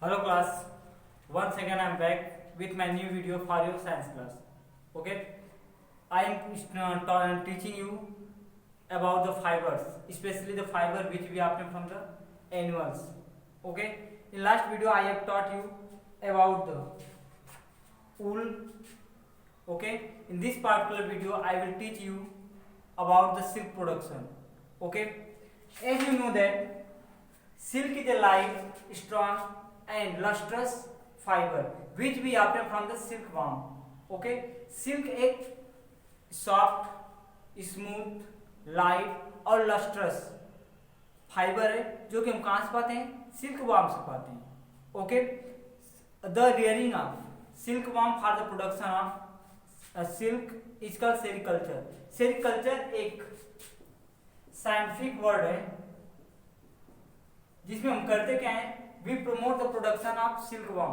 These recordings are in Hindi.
Hello class, once again I am back with my new video for your science class. Okay, I am teaching you about the fibers, especially the fiber which we obtain from the animals. Okay, in last video I have taught you about the wool. Okay, in this particular video I will teach you about the silk production. Okay, as you know that silk is a light, strong and lustrous fiber which we obtain from the silkworm. Okay, silk एक सॉफ्ट, स्मूथ, लाइट और लस्ट्रस फाइबर है जो कि हम कहाँ से पाते हैं? सिल्कवर्म से पाते हैं. Okay, the rearing of silkworm for the production of silk is called sericulture. Sericulture एक साइंटिफिक वर्ड है जिसमें हम करते क्या है? We promote the production of silkworm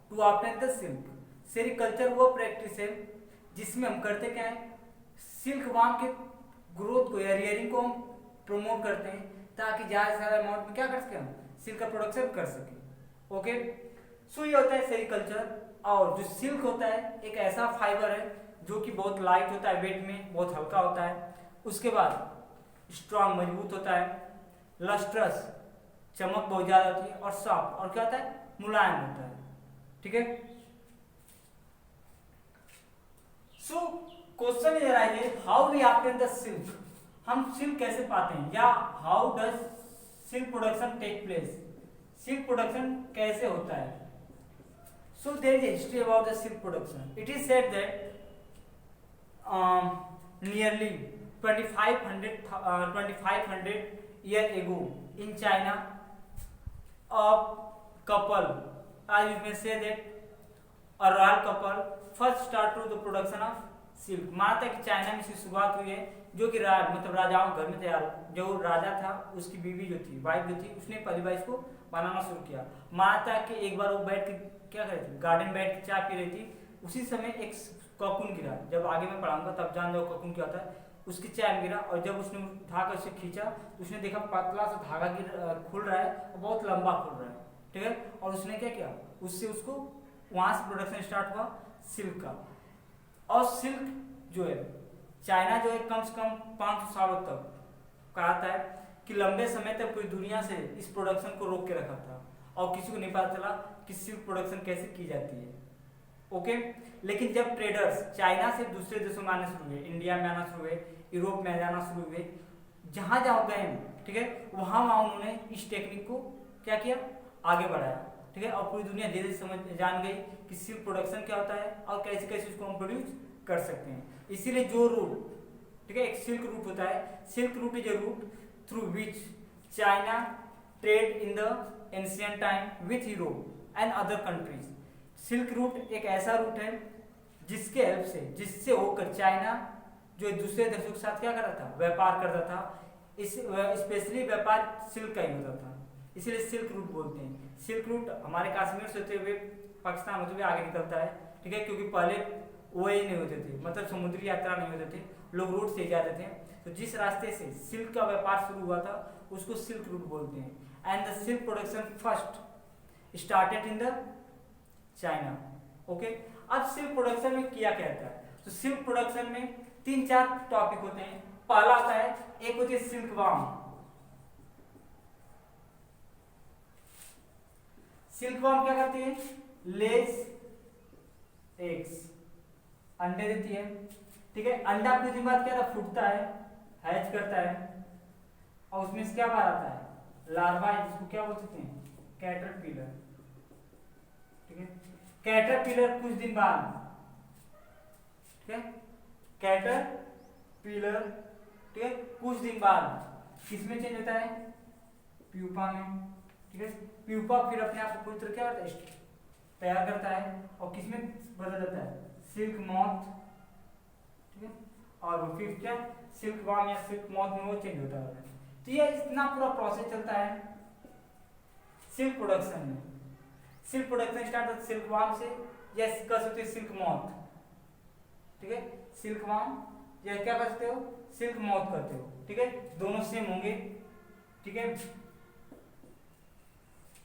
to obtain the silk. Sericulture वो प्रैक्टिस है जिसमें हम करते क्या है? सिल्कवर्म के ग्रोथ को या रियरिंग को हम प्रमोट करते हैं ताकि ज्यादा से ज्यादा अमाउंट में क्या कर सके? हम सिल्क का प्रोडक्शन कर सके. ओके, सो ये होता है सेरिकल्चर. और जो सिल्क होता है एक ऐसा फाइबर है जो कि बहुत लाइट होता है, वेट में बहुत हल्का होता है. उसके बाद स्ट्रांग, मजबूत होता है, लस्ट्रस, चमक बहुत ज्यादा होती है, और सॉफ्ट, और क्या होता है? मुलायम होता है. ठीक है. So question is arise, how we obtain the silk. हम सिल्क कैसे पाते हैं, या how does silk production take place. Silk production कैसे होता है? So there is history about the silk production. It is said that nearly 2500 year ago in China, a couple, as you may say that a royal couple first start to the production of silk. मानता है कि चाइना में इसकी शुरुआत हुई है जो कि मतलब राजाओं घर में तैयार, जो राजा था उसकी बीवी जो थी, वाइफ जो थी, उसने पहली बार इसको बनाना शुरू किया. मानता है कि एक बार वो बैठ के क्या कर रही थी? गार्डन बैठ के चाय पी रही थी. उसी समय एक कॉकून गिरा. जब आगे मैं पढ़ाऊंगा तब जान जाओ कॉकून क्या होता है. उसकी चाय में गिरा और जब उसने उठाकर उसे खींचा तो उसने देखा पतला सा धागा खुल रहा है और बहुत लंबा खुल रहा है. ठीक है. और उसने क्या किया? उससे उसको वहां से प्रोडक्शन स्टार्ट हुआ सिल्क का. और सिल्क जो है चाइना जो है कम से कम 500 सालों तक कहता है कि लंबे समय तक पूरी दुनिया से इस प्रोडक्शन को रोक के रखा था और किसी को नहीं पता चला कि सिल्क प्रोडक्शन कैसे की जाती है. ओके, लेकिन जब ट्रेडर्स चाइना से दूसरे देशों में आना शुरू हुए, इंडिया में आना शुरू हुए, यूरोप में जाना शुरू हुए, जहां जहां गए, ठीक है, वहां वहां उन्होंने इस टेक्निक को क्या किया? आगे बढ़ाया. ठीक है. और पूरी दुनिया धीरे धीरे समझ जान गई कि सिल्क प्रोडक्शन क्या होता है और कैसे कैसे उसको हम प्रोड्यूस कर सकते हैं. इसीलिए जो रूट, ठीक है, एक सिल्क रूट होता है. Silk route is a route through which China trade in the ancient time with Europe and other countries. Silk route एक ऐसा रूट है जिसके हेल्प से, जिससे होकर चाइना जो दूसरे देशों के साथ क्या कर रहा था? व्यापार करता था. इस स्पेशली व्यापार सिल्क का ही होता था, इसलिए सिल्क रूट बोलते हैं. सिल्क रूट हमारे कश्मीर से होते हुए पाकिस्तान होते हुए आगे निकलता है. ठीक है, क्योंकि पहले वो ही नहीं होते थे, मतलब समुद्री यात्रा नहीं होते थे, लोग रूट से जाते थे. तो जिस रास्ते से सिल्क का व्यापार शुरू हुआ था उसको सिल्क रूट बोलते हैं. And the silk production first started in the China. Okay, अब सिल्क प्रोडक्शन में किया क्या जाता है? तो सिल्क प्रोडक्शन में 3-4 टॉपिक होते हैं. पहला होता है, एक होती है सिल्कवर्म. सिल्कवर्म क्या करती है? लेज एग्स, अंडे देती है. ठीक है. अंडा कुछ दिन बाद क्या था? फूटता है, हैच करता है, और उसमें से क्या बाहर आता है? लार्वा, जिसको क्या बोल सकते हैं? कैटरपिलर. ठीक है. कैटरपिलर कुछ दिन बाद, ठीक है, कैटरपिलर, ठीक है, कुछ दिन बाद किसमें चेंज होता है? प्यूपा में. ठीक है. प्यूपा फिर अपने आप को पूरी तरह क्या करता है? तैयार करता है और किसमें बदल जाता है? Silk moth. ठीक है. और फिर क्या? सिल्क वर्म या सिल्क मॉथ में वो चेंज होता है. तो ये इतना पूरा प्रोसेस चलता है सिल्क प्रोडक्शन में. सिल्क प्रोडक्शन स्टार्ट होता है सिल्क वर्म से, या कर सकते हो सिल्क मॉथ. ठीक है. सिल्क वर्म या क्या कर सकते हो? सिल्क मॉथ करते हो. ठीक है, दोनों सेम होंगे. ठीक है.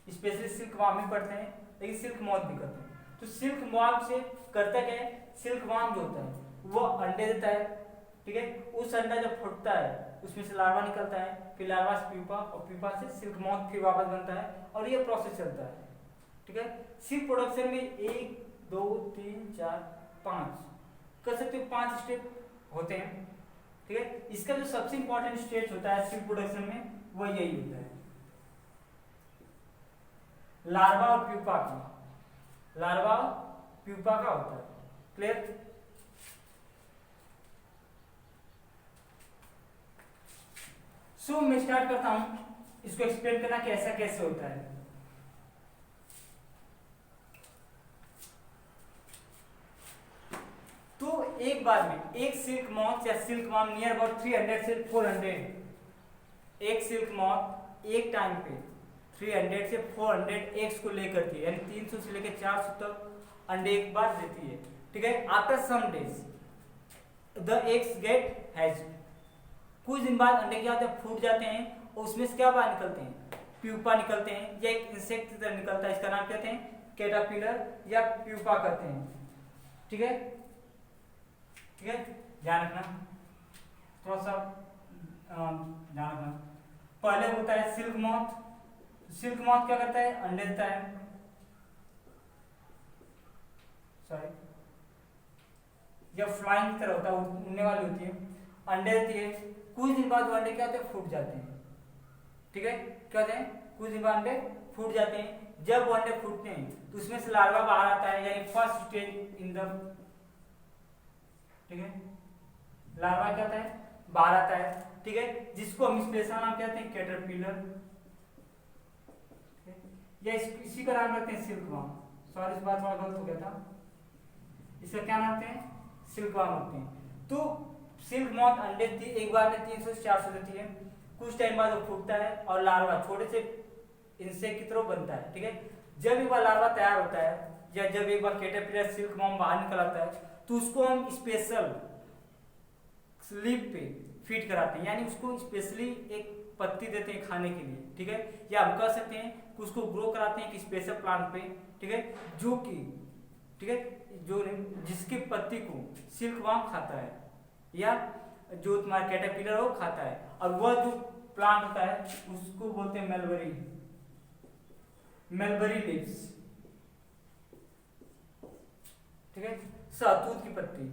स्पेशली सिल्क वॉर्म भी पढ़ते हैं, लेकिन सिल्क मॉथ भी करते हैं। तो सिल्क वॉर्म से करता क्या है, सिल्क वॉर्म जो होता है वो अंडे देता है, ठीक है। उस अंडा जब फुटता है उसमें से लार्वा निकलता है, फिर लार्वा से प्यूपा और प्यूपा से सिल्क मॉथ फिर वापस बनता है और ये प्रोसेस चलता है, ठीक है। सिल्क प्रोडक्शन में 1 2 3 4 5 कर सकते हो, 5 स्टेप होते हैं, ठीक है। इसका जो सबसे इंपॉर्टेंट स्टेज होता है सिल्क प्रोडक्शन में वो यही होता है, लार्वा और प्यूपा का, लार्वा और प्यूपा का होता है। क्लियर? सो मैं स्टार्ट करता हूं इसको एक्सप्लेन करना कि ऐसा कैसे होता है। तो एक बार में एक सिल्क मॉथ या सिल्क वॉर्म नियर अबाउट 300 से 400, एक सिल्क मॉथ एक टाइम पे 300 से 400 एग्स को लेकर के, यानी 300 से लेकर 400 तक अंडे एक बार देती है, ठीक है। After some days the eggs get hatched, कुछ दिन बाद अंडे क्या होते हैं, फूट जाते हैं और उसमें से क्या बाहर निकलते हैं, प्यूपा निकलते हैं, या एक इंसेक्ट की तरह निकलता है, इसका नाम कहते हैं कैटरपिलर या प्यूपा कहते हैं, ठीक है, ठीक है। ध्यान रखना, थोड़ा सा ध्यान रखना। पहले होता है सिल्क मॉथ, सिल्क मॉथ क्या करता है, अंडे देता है, सॉरी, जब फ्लाइंग की तरह होता है, उड़ने वाली होती है, अंडे देती है, कुछ दिन बाद वो अंडे क्या होते हैं, फूट जाते हैं, ठीक है। क्या होते हैं, कुछ दिन बाद अंडे फूट जाते हैं। जब वो अंडे फूटते हैं तो उसमें से लार्वा बाहर आता है, यानी फर्स्ट स्टेज इन द, ठीक है, लार्वा क्या होता है, बाहर आता है, ठीक है, जिसको हम स्पेशल नाम कहते हैं कैटरपिलर, या इसी का नाम रखते हैं सिल्क वॉर्म। सॉरी इस बार थोड़ा गलत हो गया था, इसका क्या नाम रखते हैं, सिल्क वॉर्म रखते हैं। तो सिल्क मॉथ अंडे देती है, एक बार में 300 से 400 देती है, कुछ टाइम बाद वो फूटता है और लार्वा छोटे से इंसेक्ट की तरह बनता है, ठीक है। जब एक बार लार्वा तैयार होता है या जब एक बार कैटरपिलर सिल्क वॉर्म बाहर निकल आता है तो उसको हम स्पेशल लीफ पे फीड कराते हैं, यानी उसको स्पेशली एक पत्ती देते हैं खाने के लिए, ठीक है। या हम कह सकते हैं कि उसको ग्रो कराते हैं एक स्पेशल प्लांट पे, ठीक है, जो कि, ठीक है, जो जिसकी पत्ती को सिल्क वॉर्म खाता है या जो तुम्हारा कैटरपिलर वो खाता है, और वह जो प्लांट होता है उसको बोलते हैं मलबरी, मलबरी लीव्स, ठीक है। सहतूत की पत्ती,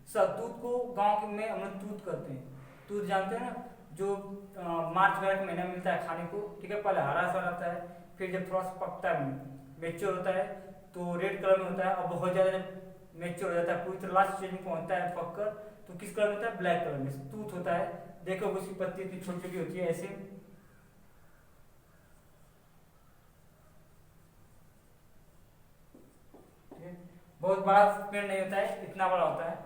सहतूत को गांव में हम लोग तूत कहते हैं, तूत जानते हैं ना, जो मार्च वगैरह के महीने में मिलता है खाने को, ठीक है। पहले हरा सा रहता है, फिर जब थोड़ा सा पकता है, मेच्योर होता है तो रेड कलर में होता है, और बहुत ज्यादा मेच्योर हो जाता है, पूरी तरह लास्ट स्टेज में पहुंचता है पककर, तो किस कलर में होता है, ब्लैक कलर में तूत होता है। देखो उसकी पत्ती इतनी छोटी छोटी होती है ऐसे, ठीक है, बहुत बड़ा पेड़ नहीं होता है, इतना बड़ा होता है,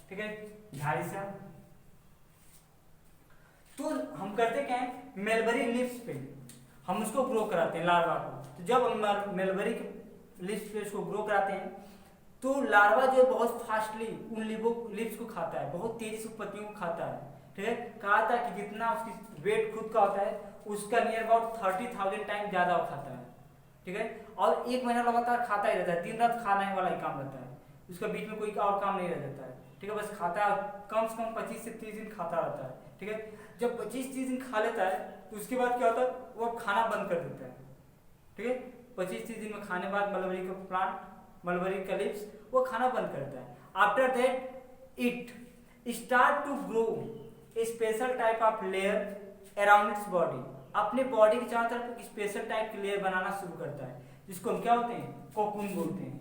ठीक है, झाड़ी सा। तो हम करते क्या है, मेलबरी लीव्स पे हम उसको ग्रो कराते हैं लार्वा को। तो जब हम मेलबरी के लीव्स पे उसको ग्रो कराते हैं तो लार्वा जो है बहुत फास्टली उन लीव्स को खाता है, बहुत तेजी से पत्तियों को खाता है, ठीक है। कहा था कि जितना उसकी वेट खुद का होता है उसका नियर अबाउट 30,000 टाइम ज्यादा वो खाता है, ठीक है। और 1 महीना लगातार खाता ही रहता है, दिन रात खाने वाला ही काम रहता है, उसका बीच में कोई और काम नहीं रह जाता है, ठीक है। बस खाता है, कम से कम 25 से 30 दिन खाता रहता है, ठीक है। जब 25-30 दिन खा लेता है तो उसके बाद क्या होता है, वो खाना बंद कर देता है, ठीक है। 25-30 दिन में खाने बाद मलबरी का प्लांट, मलबरी का लीव्स वो खाना बंद करता है। After that it start to grow a special type of layer around its body, अपने बॉडी के चारों तरफ एक स्पेशल टाइप की लेयर बनाना शुरू करता है, जिसको हम क्या होते हैं, कोकून बोलते हैं।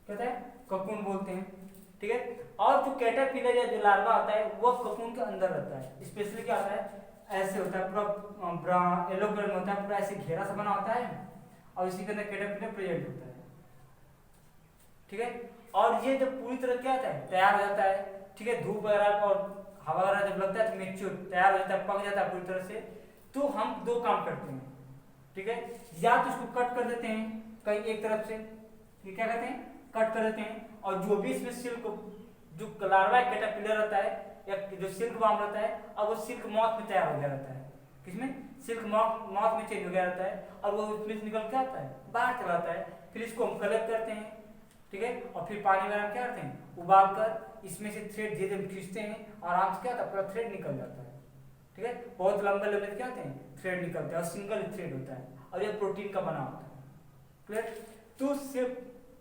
कहते हैं ककून बोलते हैं, ठीक है। और जो कैटरपिलर या जो लार्वा होता है वो ककून के अंदर रहता है, स्पेशली क्या होता है, ऐसे होता है, पूरा येलो कलर में होता है, पूरा ऐसे घेरा सा बना होता है, और इसी के अंदर कैटरपिलर प्रेजेंट होता है, ठीक है। और ये जब पूरी तरह क्या होता है, तैयार हो जाता है, ठीक है, धूप वगैरह और हवा वगैरह जब लगता है तो मैच्योर तैयार हो जाता है, पक जाता है पूरी तरह से, तो हम 2 काम करते हैं, ठीक है। या तो उसको कट कर देते हैं कहीं एक तरफ से, ये क्या कहते हैं, कट कर देते हैं, और जो भी इसमें सिल्क, जो लार्वा कैटरपिलर रहता है या जो सिल्क वार्म रहता है, अब वो सिल्क मॉथ में तैयार हो गया रहता है, किसमें, सिल्क मॉथ में चेंज हो गया रहता है, और वो उसमें से निकल के आता है, बाहर चला आता है, फिर इसको हम कलेक्ट करते हैं, ठीक है, और फिर पानी में हम क्या करते हैं, उबाल कर इसमें से थ्रेड धीरे धीरे खींचते हैं, आराम से क्या होता है, पूरा थ्रेड निकल जाता है, ठीक है, बहुत लंबे लंबे क्या होते हैं, थ्रेड निकलते हैं, और सिंगल थ्रेड होता है, और ये प्रोटीन का बना होता है, क्लियर। तो सिर्फ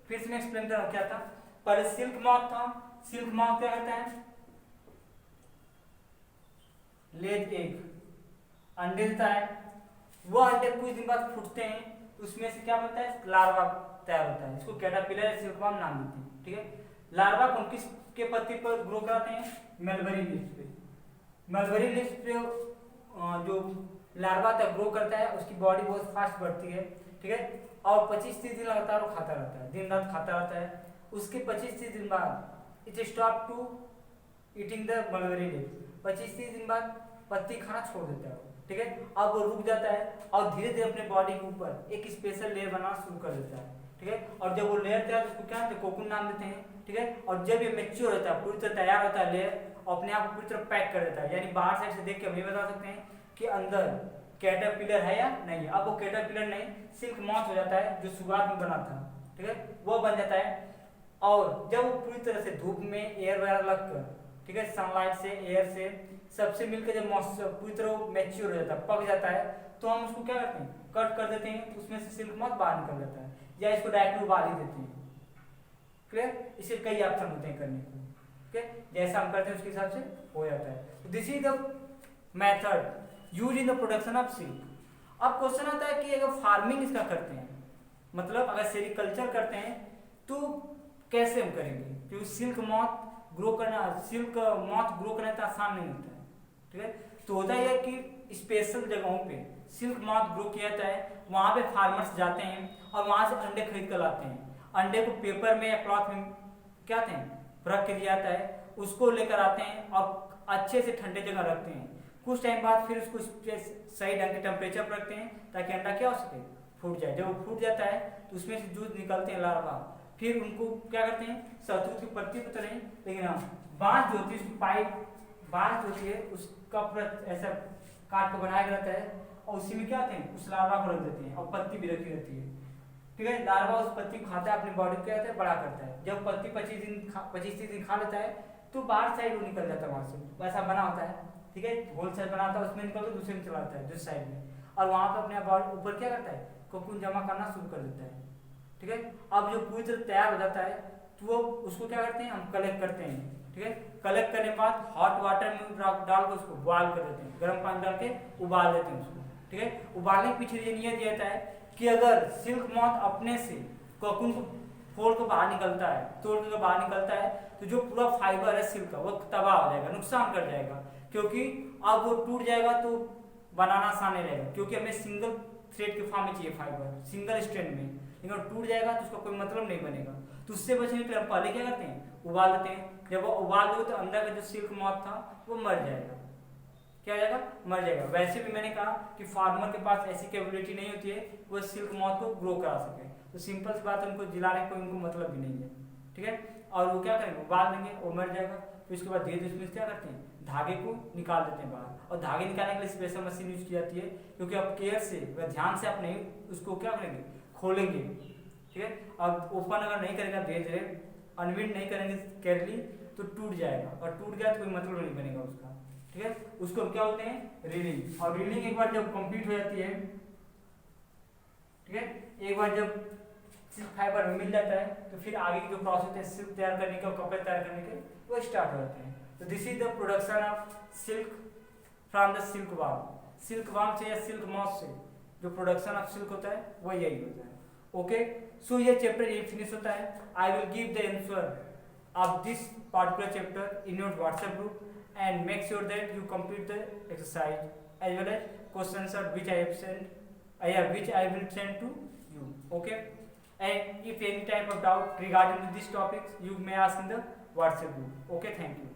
फिर से मैं एक्सप्लेन कर रहा हूँ क्या था, पहले सिल्क मॉथ था, सिल्क मॉथ क्या करता है, लेज एग, अंडे देता है, वो अंडे कुछ दिन बाद फूटते हैं, उसमें से क्या बनता है, लार्वा तैयार होता है, इसको कैटरपिलर या सिल्कवर्म नाम देते हैं, ठीक है। लार्वा को किस के पत्ती पर ग्रो कराते हैं, मलबरी लीव्स पे, मलबरी लीव्स पे जो लार्वा तक ग्रो करता है, उसकी बॉडी बहुत फास्ट बढ़ती है, ठीक है, और 25-30 दिन लगातार वो खाता रहता है, दिन रात खाता रहता है, उसके 25-30 दिन बाद it stop to eating the mulberry leaves, 25-30 दिन बाद पत्ती खाना छोड़ देता है, ठीक है, अब वो रुक जाता है और धीरे धीरे अपने बॉडी के ऊपर एक स्पेशल लेयर बनाना शुरू कर देता है, ठीक है, और जब वो लेयर तैयार है उसको क्या कहते हैं, कोकून नाम देते हैं, ठीक है, और जब ये मैच्योर होता है, पूरी तरह तैयार होता है लेयर, अपने आप को पूरी तरह पैक कर देता है, यानी बाहर साइड से देख के हम ये बता सकते हैं कि अंदर कैटरपिलर है या नहीं है। अब वो कैटरपिलर नहीं, सिल्क मॉथ हो जाता है, जो शुरुआत में बना था, ठीक है, वो बन जाता है, और जब वो पूरी तरह से धूप में एयर वगैरह लगकर, ठीक है, सनलाइट से, एयर से सबसे मिलकर जब मॉइस्चर पूरी तरह मैच्योर हो जाता है, पक जाता है, तो हम उसको क्या करते हैं, कट कर देते हैं, उसमें से सिल्क मॉथ बाहर निकल जाता है, या इसको डायरेक्ट उबाल ही देते हैं, क्लियर। इसके कई ऑप्शन होते हैं करने को, ठीक है, जैसा हम करते हैं उसके हिसाब से हो जाता है। This is the method use in the production of silk. अब क्वेश्चन आता है कि अगर फार्मिंग इसका करते हैं, मतलब अगर सेरिकल्चर करते हैं तो कैसे हम करेंगे, क्योंकि सिल्क मॉथ ग्रो करना, सिल्क मॉथ ग्रो करना तो आसान नहीं होता है, ठीक है, तो होता है कि स्पेशल जगहों पे सिल्क मॉथ ग्रो किया जाता है, वहां पे फार्मर्स जाते हैं और वहां से अंडे खरीद कर लाते हैं, अंडे को पेपर में या क्लॉथ में क्या थे रख के दिया जाता है, उसको लेकर आते हैं और अच्छे से ठंडे जगह रखते हैं, कुछ टाइम बाद फिर उसको सही ढंग के टेम्परेचर पर रखते हैं ताकि अंडा क्या हो सके, फूट जाए। जब वो फूट जाता है तो उसमें से जूस निकलते हैं लार्वा, फिर उनको क्या करते हैं, सहतूत की पत्ती पर तो नहीं, लेकिन हाँ बांस जो होती है उसकी पाइप बांस होती है उसका पूरा ऐसा काट को बनाया रहता है, और उसी में क्या होते हैं, उस लार्वा को रख देते हैं और पत्ती भी रखी रहती है, ठीक है, लार्वा उस पत्ती को खाता है, अपनी बॉडी को क्या होता है, बड़ा करता है, जब पत्ती 25-30 दिन खा लेता है तो बाहर साइड वो निकल जाता है, वहां से वैसा बना होता है, ठीक है, होल साइड बना होता है, उसमें निकल के दूसरे में चला जाता है दूसरी साइड में, और वहां पर अपने बॉडी ऊपर क्या करता है, कोकून जमा करना शुरू कर देता है, ठीक है। अब जो पूरी तरह तैयार हो जाता है तो वो उसको क्या करते हैं, हम कलेक्ट करते हैं, ठीक है, कलेक्ट करने के बाद हॉट वाटर में डाल के उसको बॉयल कर देते हैं, गर्म पानी डाल के उबाल देते हैं उसको, ठीक है। उबालने के पीछे ये नियत रहता है कि अगर सिल्क मॉथ अपने से कोकून को फोड़ के बाहर निकलता है, तोड़ के बाहर निकलता है, तो जो पूरा फाइबर है सिल्क का वो तबाह हो जाएगा, नुकसान कर जाएगा, क्योंकि अब वो टूट जाएगा तो बनाना आसान नहीं रहेगा, क्योंकि हमें सिंगल थ्रेड के फॉर्म में चाहिए फाइबर, सिंगल स्ट्रैंड में, लेकिन टूट जाएगा तो उसका कोई मतलब नहीं बनेगा। तो उससे बचने के लिए हम पहले क्या करते हैं, उबाल देते हैं, जब वो उबाल दो तो अंदर का जो सिल्क मॉथ था वो मर जाएगा, क्या हो जाएगा, मर जाएगा। वैसे भी मैंने कहा कि फार्मर के पास ऐसी कैपेबिलिटी नहीं होती है वो सिल्क मॉथ को ग्रो करा सके, तो सिंपल सी बात है, उनको जिलाने का उनको मतलब भी नहीं है, ठीक है, और वो क्या करेंगे, उबाल देंगे, वो मर जाएगा, फिर उसके बाद धीरे धीरे उसमें क्या करते हैं, धागे को निकाल देते हैं बाहर, और धागे निकालने के लिए स्पेशल मशीन यूज की जाती है, क्योंकि आप केयर से व ध्यान से आप नहीं उसको क्या करेंगे, खोलेंगे, ठीक है, अब ओपन अगर नहीं करेंगे धीरे धीरे अनविंड नहीं करेंगे केयरली तो टूट जाएगा, और टूट गया तो कोई मतलब नहीं बनेगा उसका, ठीक है। उसको क्या होते हैं, रीलिंग, और रीलिंग एक बार जब कंप्लीट हो जाती है, ठीक है, एक बार जब सिल्क फाइबर मिल जाता है तो फिर आगे की जो प्रोसेस है सिल्क तैयार करने के और कपड़े तैयार करने के वो स्टार्ट हो जाते हैं। तो this is the production of silk from the silk warm से या सिल्क मॉथ से जो प्रोडक्शन ऑफ सिल्क होता है वो यही होता है। ओके, सो ये चैप्टर ये फिनिश होता है। I will give the answer of this particular chapter in your WhatsApp group and make sure that you complete the exercise as well as questions which I have sent, which I will send to you. Okay, and if any type of doubt regarding these topics you may ask in the WhatsApp group. Okay, thank you.